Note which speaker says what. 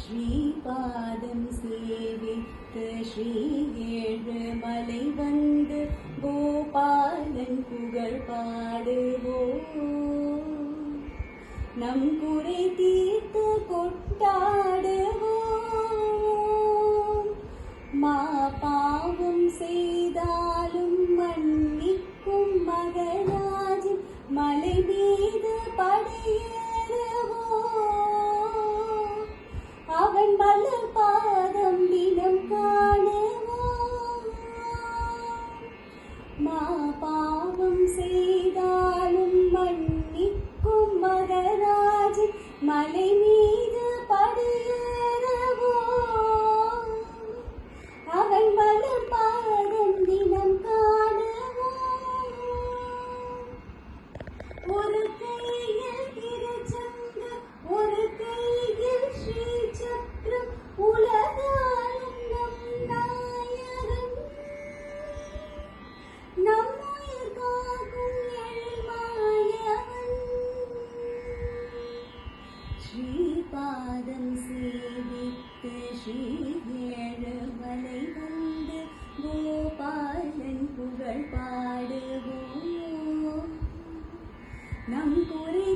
Speaker 1: ஸ்ரீபாதம் சேவித்து ஸ்ரீஏழுமலை வந்து கோபாலன் புகழ் பாடுவோம். நம் குறை தீர்த்து கொண்டாடுவோம். மா பாவம் செய்தாலும் மன்னிக்கும் மகராஜன் மலை மீது படையேறுவோம். அவன் மலர் பாதம் தினம் காணுவோம். மா பாவம் செய்தாலும் மன்னிக்கும் மகராஜன் மலை மீது படையேறுவோம். அவன் மலர் பாதம் தினம் காணுவோம். ஒரு கையில் திருச்சங்க ஒரு கையில் ஸ்ரீ சக்கரம் உலகாலும் நம் நாயகன் நம்முயிர் காக்கும் எழில்மாயவன். ஸ்ரீபாதம் சேவித்து ஸ்ரீஏழுமலை வந்து கோபாலன் புகழ் பாடுவோம். நம் குறை